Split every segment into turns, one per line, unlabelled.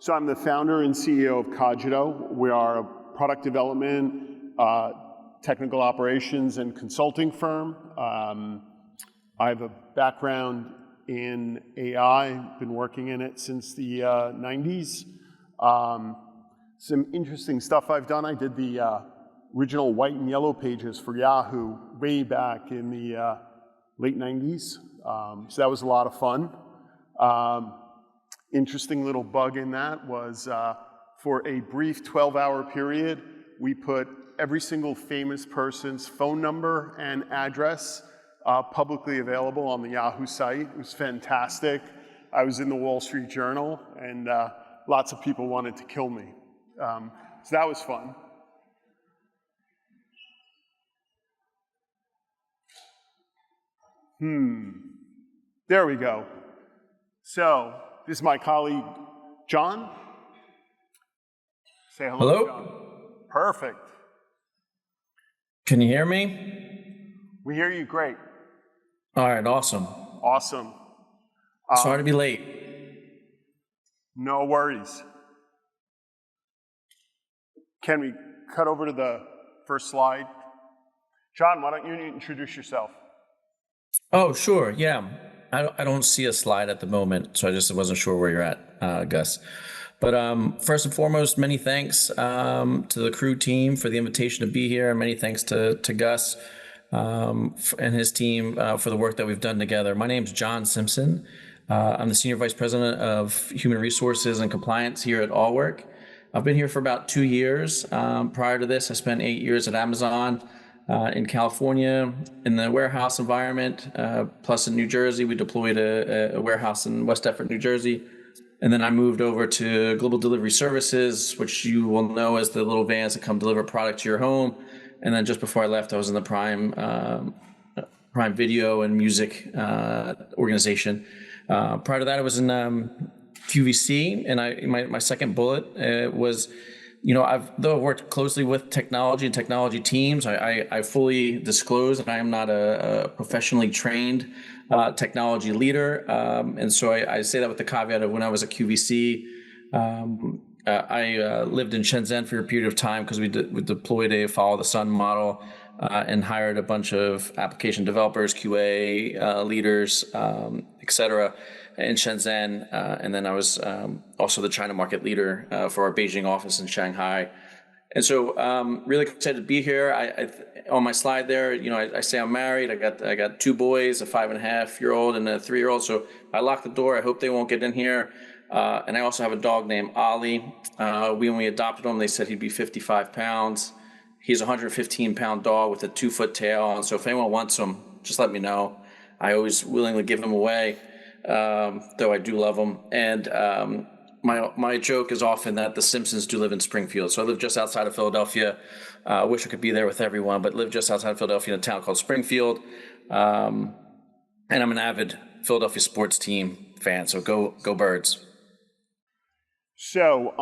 So I'm the founder and CEO of Xogito. We are a product development, technical operations, and consulting firm. I have a background in AI, been working in it since the 90s. Some interesting stuff I've done. I did the original white and yellow pages for Yahoo way back in the late 90s. So that was a lot of fun. Interesting little bug in that was for a brief 12-hour period, we put every single famous person's phone number and address publicly available on the Yahoo site. It was fantastic. I was in the Wall Street Journal, and lots of people wanted to kill me. So that was fun. There we go. So this is my colleague, John. Say hello,
hello.
John. Perfect.
Can you hear me?
We hear you great.
All right, awesome.
Awesome.
Sorry to be late.
No worries. Can we cut over to the first slide? John, why don't you introduce yourself?
Oh, sure, yeah. I don't see a slide at the moment, so I just wasn't sure where you're at, Gus. But first and foremost, many thanks to the crew team for the invitation to be here. Many thanks to Gus and his team for the work that we've done together. My name's John Simpson. I'm the Senior Vice President of Human Resources and Compliance here at Allwork. I've been here for about 2 years. Prior to this, I spent 8 years at Amazon in California in the warehouse environment, plus in New Jersey. We deployed a warehouse in West Effort, New Jersey. And then I moved over to Global Delivery Services, which you will know as the little vans that come deliver product to your home. And then just before I left, I was in the Prime Video and Music organization. Prior to that, I was in QVC, and my second bullet was, though I've worked closely with technology and technology teams, I fully disclose that I am not a professionally trained technology leader. And so I say that with the caveat of when I was at QVC, I lived in Shenzhen for a period of time because we deployed a follow the sun model and hired a bunch of application developers, QA leaders, et cetera, in Shenzhen. And then I was also the China market leader for our Beijing office in Shanghai. And so really excited to be here. On my slide there, I say I'm married. I got 2 boys, a 5.5-year-old and a 3-year-old. So I locked the door. I hope they won't get in here. And I also have a dog named Ollie. When we adopted him, they said he'd be 55 pounds. He's a 115-pound dog with a 2-foot tail. And so if anyone wants him, just let me know. I always willingly give him away, though I do love him. And my joke is often that the Simpsons do live in Springfield. So I live just outside of Philadelphia. I wish I could be there with everyone, but live just outside of Philadelphia in a town called Springfield. And I'm an avid Philadelphia sports team fan, so go Birds.
So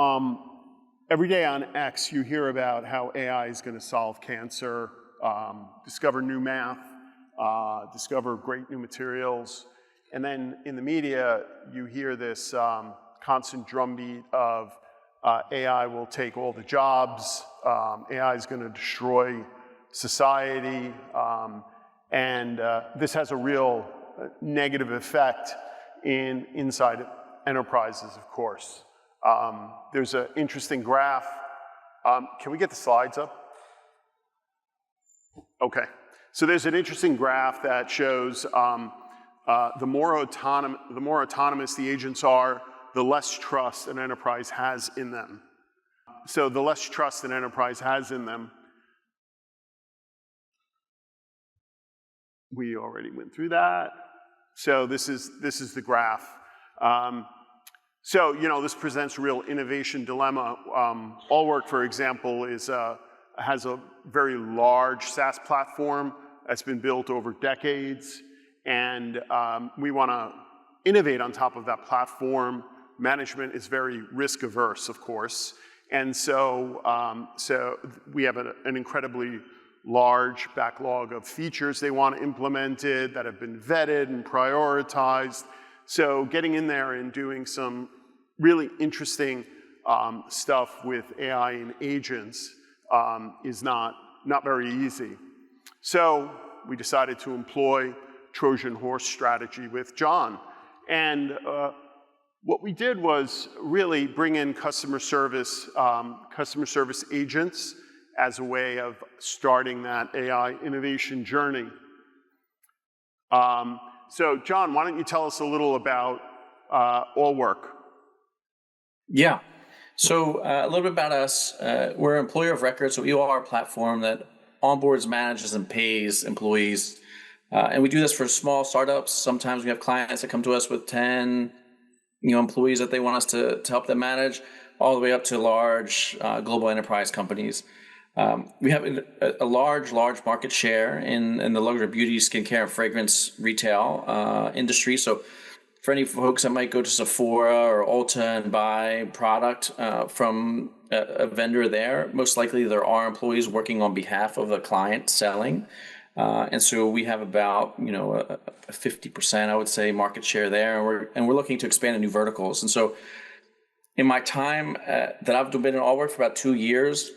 every day on X, you hear about how AI is going to solve cancer, discover new math, discover great new materials. And then in the media, you hear this constant drumbeat of AI will take all the jobs, AI is going to destroy society, and this has a real negative effect inside enterprises, of course. There's an interesting graph. Can we get the slides up? Okay. So there's an interesting graph that shows the more autonomous the agents are, the less trust an enterprise has in them. So the less trust an enterprise has in them. We already went through that. So this is the graph. So this presents a real innovation dilemma. Allwork, for example, has a very large SaaS platform that's been built over decades, and we want to innovate on top of that platform. Management is very risk averse, of course, and so we have an incredibly large backlog of features they want implemented that have been vetted and prioritized. So getting in there and doing some really interesting stuff with AI and agents is not very easy. So we decided to employ Trojan horse strategy with John. And what we did was really bring in customer service agents as a way of starting that AI innovation journey. So John, why don't you tell us a little about Allwork?
Yeah. So a little bit about us. We're an employer of record, so we are a platform that onboards, manages, and pays employees. And we do this for small startups. Sometimes we have clients that come to us with 10 employees that they want us to help them manage, all the way up to large global enterprise companies. We have a large market share in the luxury beauty, skincare, and fragrance retail industry. So for any folks that might go to Sephora or Ulta and buy product from a vendor there, most likely there are employees working on behalf of a client selling. And so we have about, a 50%, I would say, market share there. And we're looking to expand in new verticals. And so in my time that I've been in Allwork for about 2 years,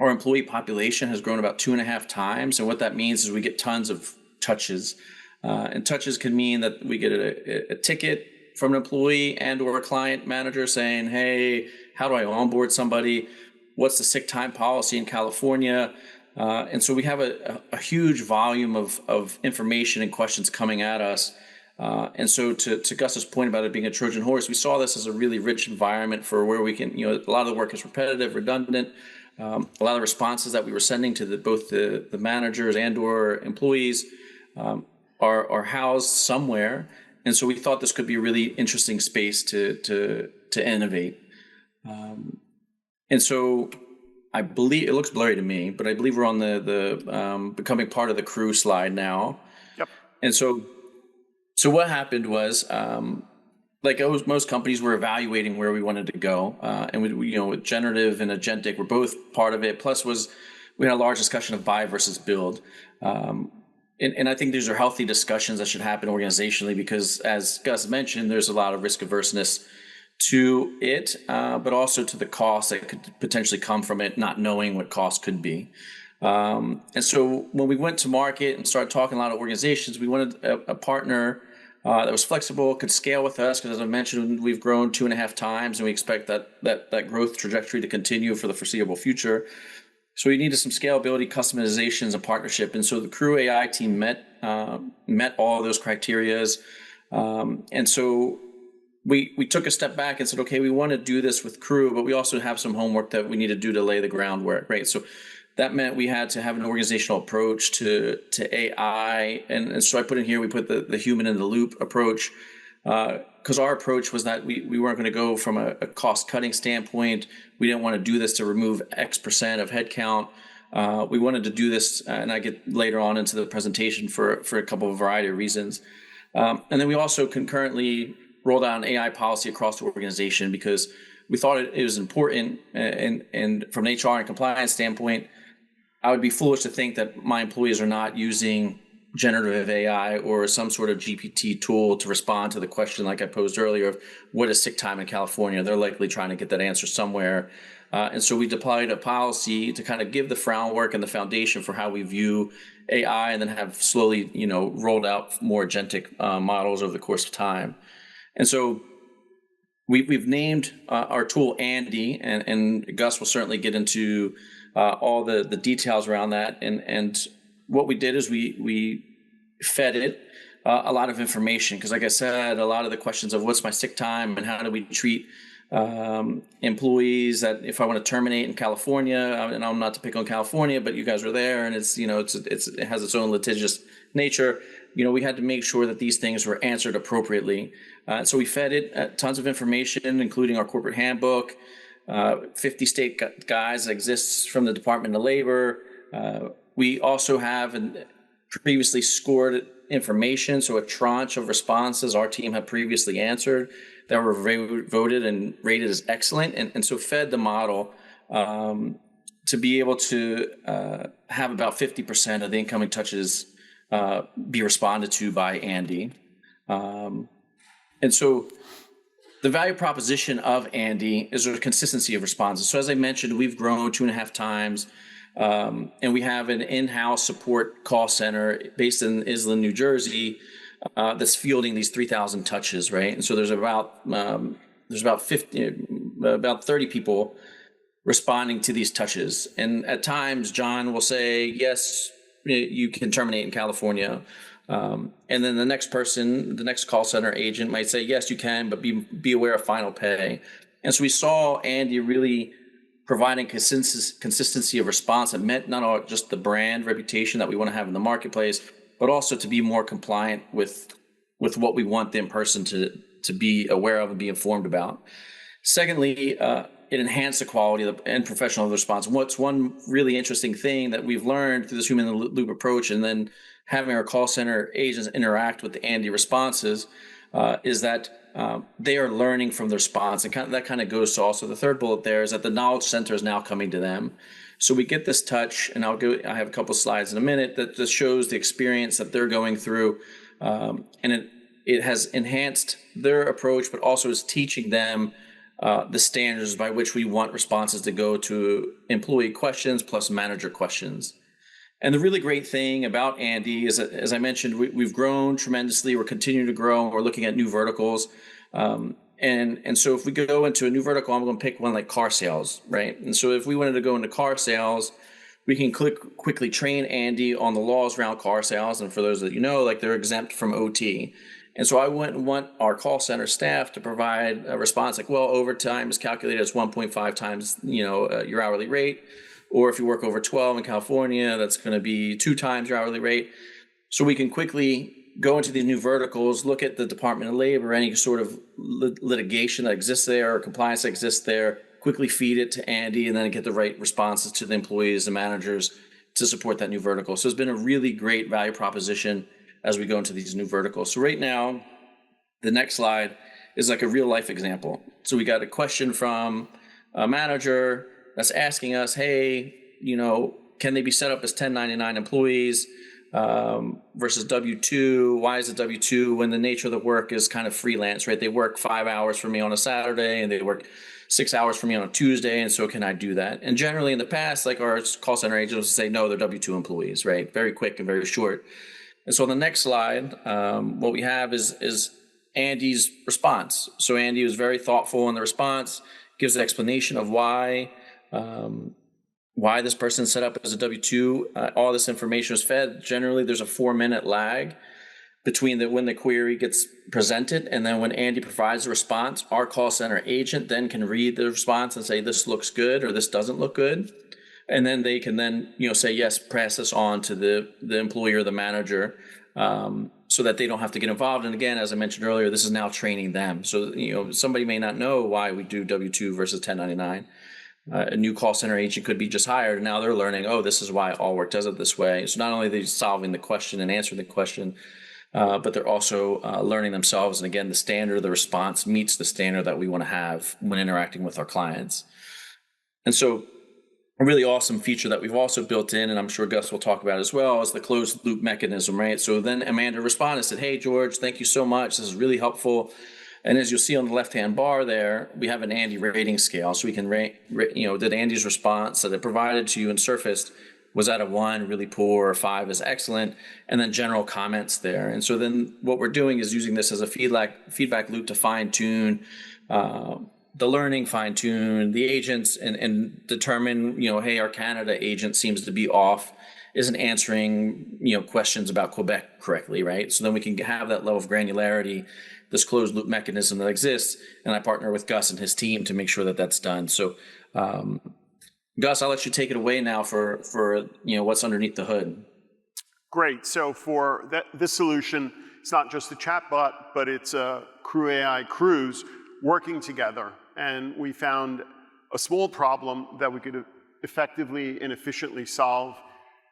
our employee population has grown about 2.5 times. And what that means is we get tons of touches. And touches can mean that we get a ticket from an employee and or a client manager saying, hey, how do I onboard somebody? What's the sick time policy in California? And so we have a huge volume of information and questions coming at us. And so to Gus's point about it being a Trojan horse, we saw this as a really rich environment for where we can, a lot of the work is repetitive, redundant. A lot of the responses that we were sending to both the managers and or employees are housed somewhere. And so we thought this could be a really interesting space to innovate. And so I believe, it looks blurry to me, but I believe we're on the becoming part of the crew slide now.
Yep.
And so what happened was, like most companies, were evaluating where we wanted to go. And we with generative and agentic, we're both part of it. Plus we had a large discussion of buy versus build. And I think these are healthy discussions that should happen organizationally because, as Gus mentioned, there's a lot of risk averseness to it, but also to the cost that could potentially come from it, not knowing what cost could be. And so when we went to market and started talking to a lot of organizations, we wanted a partner that was flexible, could scale with us, because as I mentioned, we've grown 2.5 times, and we expect that growth trajectory to continue for the foreseeable future. So we needed some scalability, customizations, and partnership. And so the Crew AI team met all of those criterias. And so we took a step back and said, okay, we want to do this with Crew, but we also have some homework that we need to do to lay the groundwork, right? So that meant we had to have an organizational approach to AI. And so I put in here, we put the human in the loop approach, because our approach was that we weren't going to go from a cost-cutting standpoint. We didn't want to do this to remove X% of headcount. We wanted to do this, and I get later on into the presentation for a couple of variety of reasons. And then we also concurrently rolled out an AI policy across the organization because we thought it was important. And from an HR and compliance standpoint, I would be foolish to think that my employees are not using generative AI or some sort of GPT tool to respond to the question like I posed earlier of what is sick time in California. They're likely trying to get that answer somewhere. And so we deployed a policy to kind of give the groundwork and the foundation for how we view AI, and then have slowly, rolled out more agentic models over the course of time. And so we've named our tool Andy, and Gus will certainly get into all the details around that. And what we did is we fed it a lot of information, because like I said, a lot of the questions of what's my sick time and how do we treat employees that if I want to terminate in California, and I'm not to pick on California, but you guys are there, and it's it has its own litigious nature. We had to make sure that these things were answered appropriately. So we fed it tons of information, including our corporate handbook, 50 state guides that exists from the Department of Labor. We also have previously scored information, so a tranche of responses our team had previously answered that were voted and rated as excellent, and so fed the model to be able to have about 50% of the incoming touches be responded to by Andy. And so The value proposition of Andy is a consistency of responses. So as I mentioned, we've grown 2.5 times, and we have an in-house support call center based in Island, New Jersey, that's fielding these 3,000 touches, right? And so there's about 30 people responding to these touches. And at times, John will say, yes, you can terminate in California. And then the next person, the next call center agent might say, yes, you can, but be aware of final pay. And so we saw Andy really providing consistency of response that meant not all just the brand reputation that we want to have in the marketplace, but also to be more compliant with what we want the person to be aware of and be informed about. Secondly, it enhanced the quality and professional of the response. And what's one really interesting thing that we've learned through this human in the loop approach, and then having our call center agents interact with the Andy responses, is that they are learning from the response. And that kind of goes to also the third bullet there, is that the knowledge center is now coming to them. So we get this touch, and I have a couple slides in a minute that just shows the experience that they're going through, and it has enhanced their approach, but also is teaching them the standards by which we want responses to go to employee questions plus manager questions. And the really great thing about Andy is that, as I mentioned, we've grown tremendously. We're continuing to grow. We're looking at new verticals. And so if we go into a new vertical, I'm going to pick one like car sales, right? And so if we wanted to go into car sales, we can quickly train Andy on the laws around car sales. And for those that you know, like they're exempt from OT. And so I wouldn't want our call center staff to provide a response like, well, overtime is calculated as 1.5 times, your hourly rate. Or if you work over 12 in California, that's going to be 2 times your hourly rate. So we can quickly go into these new verticals, look at the Department of Labor, any sort of litigation that exists there or compliance that exists there, quickly feed it to Andy, and then get the right responses to the employees and managers to support that new vertical. So it's been a really great value proposition as we go into these new verticals. So right now, the next slide is like a real life example. So we got a question from a manager that's asking us, hey, can they be set up as 1099 employees versus W-2? Why is it W-2 when the nature of the work is kind of freelance, right? They work 5 hours for me on a Saturday and they work 6 hours for me on a Tuesday, and so can I do that? And generally in the past, like our call center agents would say, no, they're W-2 employees, right? Very quick and very short. And so on the next slide, what we have is Andy's response. So Andy was very thoughtful in the response, gives an explanation of why this person set up as a W-2. All this information was fed. Generally, there's a 4-minute lag between when the query gets presented and then when Andy provides the response. Our call center agent then can read the response and say, this looks good or this doesn't look good. And then they can then say, yes, pass this on to the employee or the manager, so that they don't have to get involved. And again, as I mentioned earlier, this is now training them. So somebody may not know why we do W-2 versus 1099. A new call center agent could be just hired, and now they're learning, this is why All Work does it this way. So not only are they solving the question and answering the question, but they're also learning themselves. And again, the standard of the response meets the standard that we want to have when interacting with our clients. And so a really awesome feature that we've also built in, and I'm sure Gus will talk about as well, is the closed loop mechanism, right? So then Amanda responded and said, hey, George, thank you so much. This is really helpful. And as you'll see on the left-hand bar there, we have an Andy rating scale. So we can rate, did Andy's response that it provided to you and surfaced, was that a 1, really poor, or 5 is excellent, and then general comments there. And so then what we're doing is using this as a feedback loop to fine-tune the learning, fine-tune the agents, and determine, hey, our Canada agent seems to be off, isn't answering, questions about Quebec correctly, right? So then we can have that level of granularity, this closed loop mechanism that exists, and I partner with Gus and his team to make sure that that's done. So, Gus, I'll let you take it away now for what's underneath the hood.
Great. So for this solution, it's not just a chatbot, but it's a Crew AI crews working together. And we found a small problem that we could effectively and efficiently solve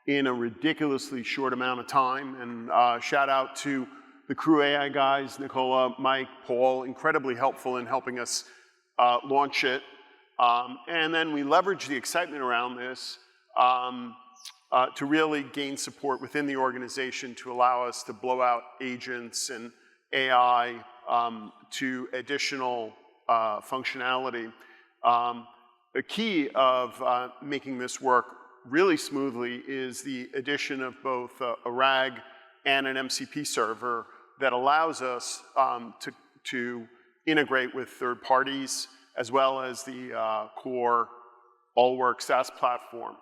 in a ridiculously short amount of time. And shout out to the Crew AI guys, Nicola, Mike, Paul, incredibly helpful in helping us launch it. And then we leveraged the excitement around this to really gain support within the organization to allow us to blow out agents and AI to additional functionality. The key of making this work really smoothly is the addition of both a RAG and an MCP server that allows us to integrate with third parties as well as the core Allwork SaaS platform.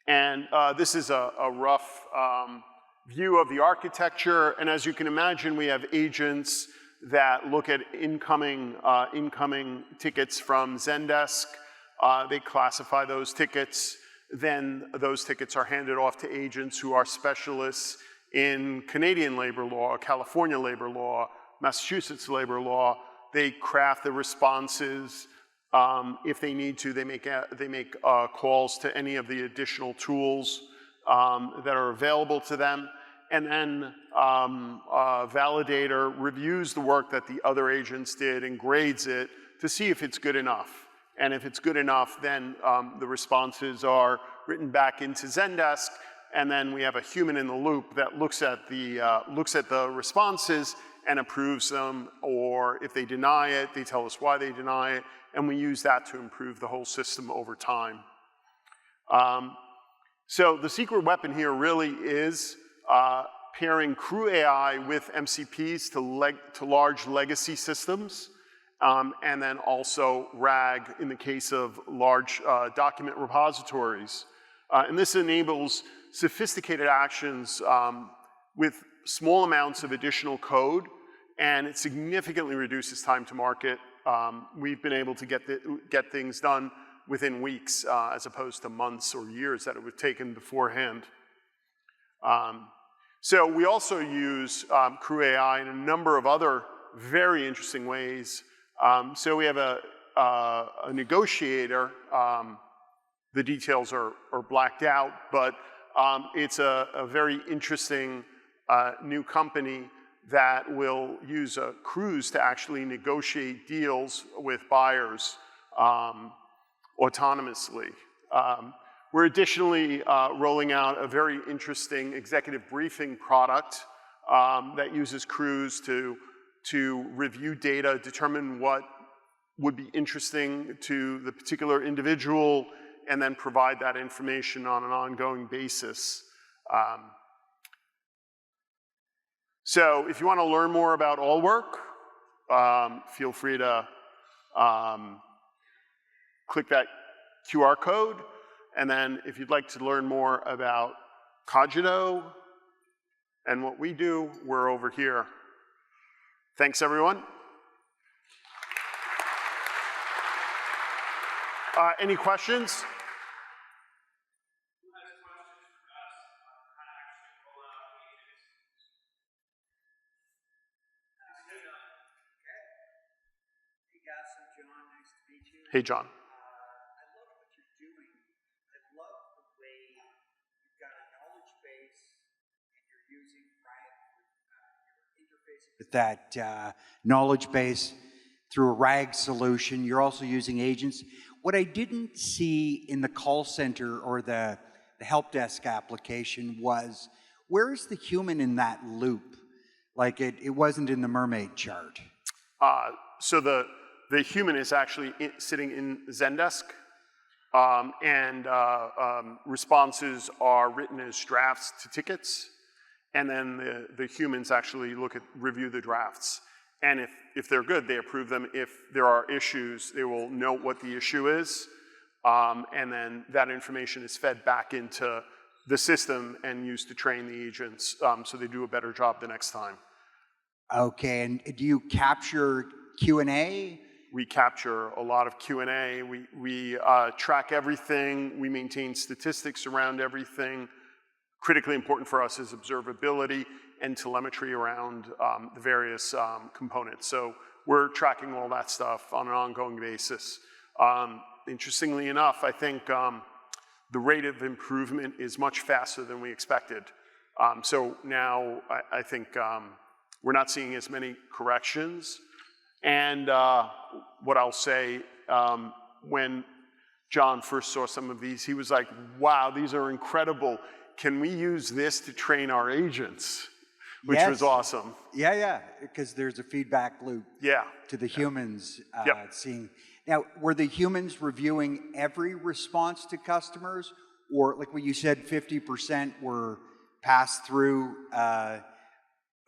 And this is a rough view of the architecture. And as you can imagine, we have agents that look at incoming tickets from Zendesk. They classify those tickets. Then those tickets are handed off to agents who are specialists in Canadian labor law, California labor law, Massachusetts labor law. They craft the responses. If they need to, they make calls to any of the additional tools that are available to them. And then a validator reviews the work that the other agents did and grades it to see if it's good enough. And if it's good enough, then the responses are written back into Zendesk, and then we have a human in the loop that looks at the responses and approves them, or if they deny it, they tell us why they deny it, and we use that to improve the whole system over time. So the secret weapon here really is pairing Crew AI with MCPs to large legacy systems, and then also RAG in the case of large document repositories. And this enables sophisticated actions with small amounts of additional code, and it significantly reduces time to market. We've been able to get things done within weeks as opposed to months or years that it would have taken beforehand. So we also use Crew AI in a number of other very interesting ways. So we have a negotiator. The details are blacked out, but it's a very interesting new company that will use crews to actually negotiate deals with buyers autonomously. We're additionally rolling out a very interesting executive briefing product that uses crews to review data, determine what would be interesting to the particular individual, and then provide that information on an ongoing basis. So if you want to learn more about Allwork, feel free to click that QR code. And then if you'd like to learn more about Xogito and what we do, we're over here. Thanks, everyone. Any questions? Hey, John.
I love what you're doing. I love the way you've got a knowledge base and you're using you're interfacing with that knowledge base through a RAG solution. You're also using agents. What I didn't see in the call center or the help desk application was, where is the human in that loop? Like it wasn't in the mermaid chart.
So the human is actually sitting in Zendesk, and responses are written as drafts to tickets, and then the humans actually review the drafts. And if they're good, they approve them. If there are issues, they will note what the issue is, and then that information is fed back into the system and used to train the agents so they do a better job the next time.
Okay, and do you capture Q&A?
We capture a lot of Q&A. We track everything. We maintain statistics around everything. Critically important for us is observability and telemetry around the various components. So we're tracking all that stuff on an ongoing basis. Interestingly enough, I think the rate of improvement is much faster than we expected. So now I think we're not seeing as many corrections. And what I'll say, when John first saw some of these, he was like, wow, these are incredible. Can we use this to train our agents? which was
Yes.
awesome.
Yeah, because there's a feedback loop
Yeah.
to the humans
Yep.
seeing. Now, were the humans reviewing every response to customers, or like what you said, 50% were passed through?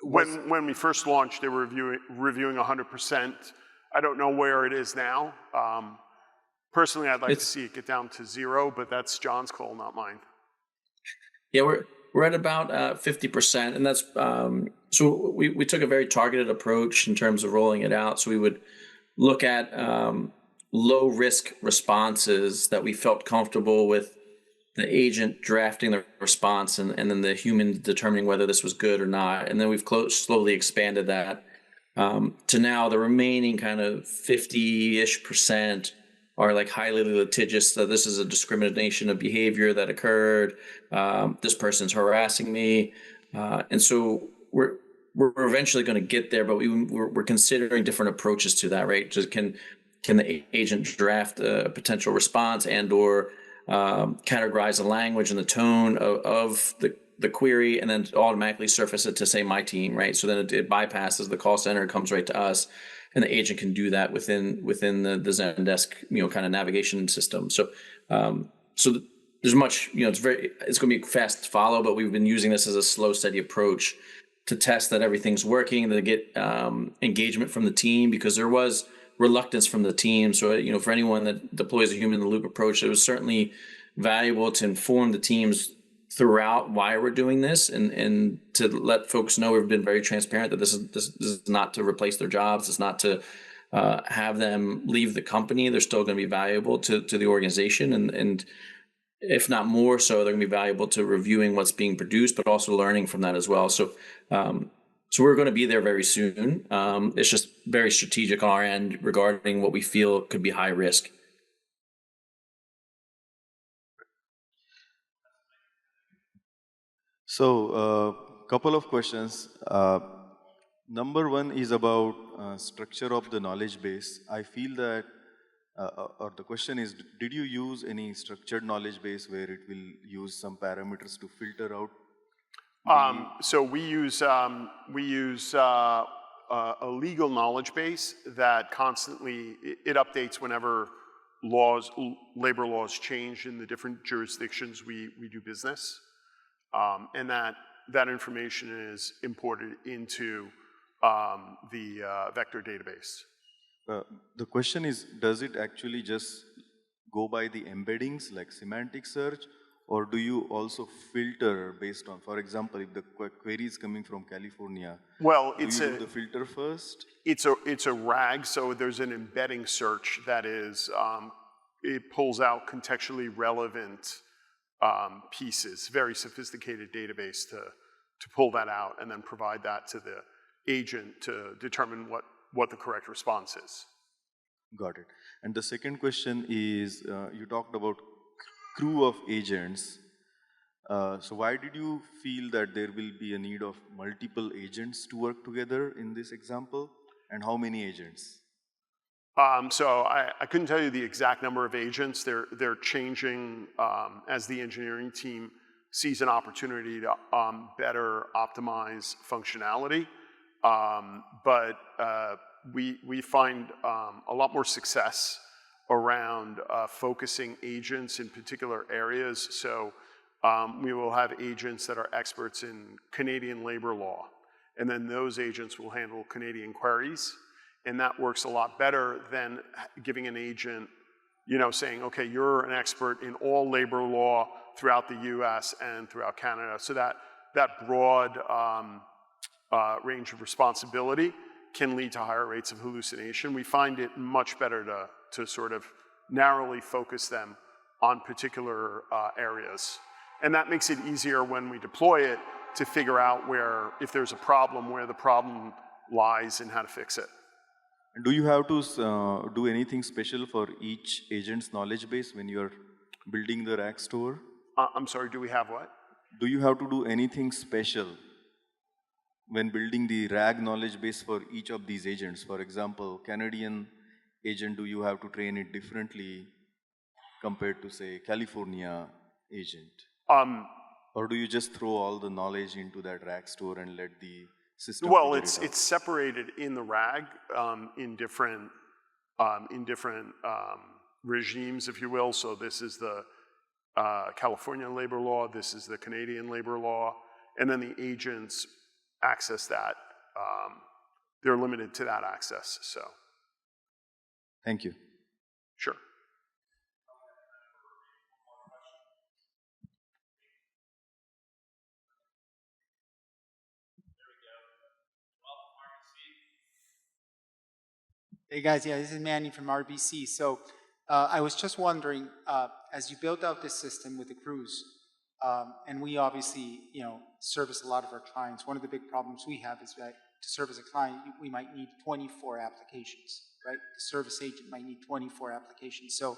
When we first launched, they were reviewing 100%. I don't know where it is now. Personally, I'd like to see it get down to 0, but that's John's call, not mine.
Yeah, we're at about 50%, and that's so we took a very targeted approach in terms of rolling it out. So we would look at low risk responses that we felt comfortable with the agent drafting the response, and then the human determining whether this was good or not. And then we've slowly expanded that to now the remaining kind of 50-ish% are like highly litigious. So this is a discrimination of behavior that occurred. This person's harassing me, and so we're eventually going to get there. But we're considering different approaches to that. Right? Just can the agent draft a potential response and/or categorize the language and the tone of the query, and then automatically surface it to, say, my team, right? So then it bypasses the call center, it comes right to us, and the agent can do that within the Zendesk, kind of navigation system. So there's much, it's going to be fast to follow, but we've been using this as a slow, steady approach to test that everything's working, to get engagement from the team, because there was reluctance from the team. So, for anyone that deploys a human-in-the-loop approach, it was certainly valuable to inform the teams throughout why we're doing this, and to let folks know we've been very transparent that this is not to replace their jobs. It's not to have them leave the company. They're still going to be valuable to the organization, and if not more so, they're going to be valuable to reviewing what's being produced, but also learning from that as well. So we're going to be there very soon. It's just very strategic on our end regarding what we feel could be high risk.
So, couple of questions. Number one is about structure of the knowledge base. I feel that, or the question is, did you use any structured knowledge base where it will use some parameters to filter out?
So we use a legal knowledge base that constantly it updates whenever labor laws change in the different jurisdictions we do business, and that information is imported into the vector database.
The question is, does it actually just go by the embeddings like semantic search, or do you also filter based on, for example, if the query is coming from California,
well,
do you do the filter first?
It's a RAG, so there's an embedding search that is, it pulls out contextually relevant pieces, very sophisticated database to pull that out and then provide that to the agent to determine what the correct response is.
Got it. And the second question is, you talked about crew of agents. So why did you feel that there will be a need of multiple agents to work together in this example? And how many agents?
So I couldn't tell you the exact number of agents. They're changing as the engineering team sees an opportunity to better optimize functionality. But we find a lot more success around focusing agents in particular areas. So we will have agents that are experts in Canadian labor law, and then those agents will handle Canadian queries. And that works a lot better than giving an agent, saying, okay, you're an expert in all labor law throughout the US and throughout Canada. So that broad range of responsibility can lead to higher rates of hallucination. We find it much better to sort of narrowly focus them on particular areas. And that makes it easier when we deploy it to figure out if there's a problem, where the problem lies and how to fix it.
Do you have to do anything special for each agent's knowledge base when you're building the RAG store?
I'm sorry, do we have what?
Do you have to do anything special when building the RAG knowledge base for each of these agents? For example, Canadian agent, do you have to train it differently compared to, say, California agent? Or do you just throw all the knowledge into that RAG store and let the system
Well,
figure
it's
it out?
it's separated in the RAG in different regimes, if you will. So this is the California labor law. This is the Canadian labor law, and then the agents access that. They're limited to that access. So,
Thank you.
sure.
Hey guys, yeah, this is Manny from RBC. So I was just wondering, as you build out this system with the crews, and we obviously, service a lot of our clients. One of the big problems we have is that to service a client, we might need 24 applications, right? The service agent might need 24 applications. So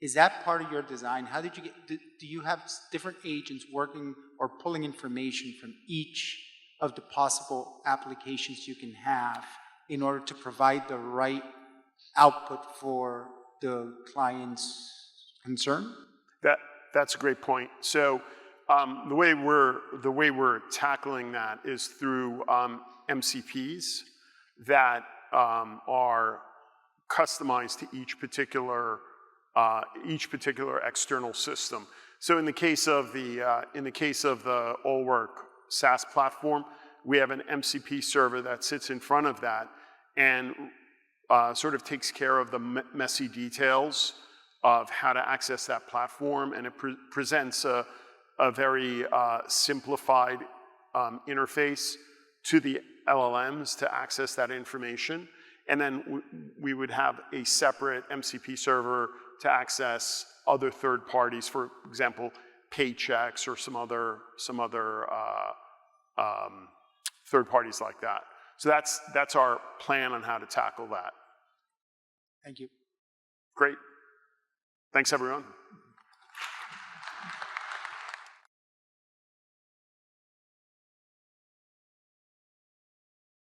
is that part of your design? How did you get, do you have different agents working or pulling information from each of the possible applications you can have in order to provide the right output for the client's concern?
That's a great point. So the way we're tackling that is through MCPs that are customized to each particular external system. So in the case of the Allwork SaaS platform, we have an MCP server that sits in front of that and sort of takes care of the messy details of how to access that platform, and it presents a very simplified interface to the LLMs to access that information. And then we would have a separate MCP server to access other third parties, for example, Paychecks or some other third parties like that. So that's our plan on how to tackle that.
Thank you.
Great. Thanks, everyone.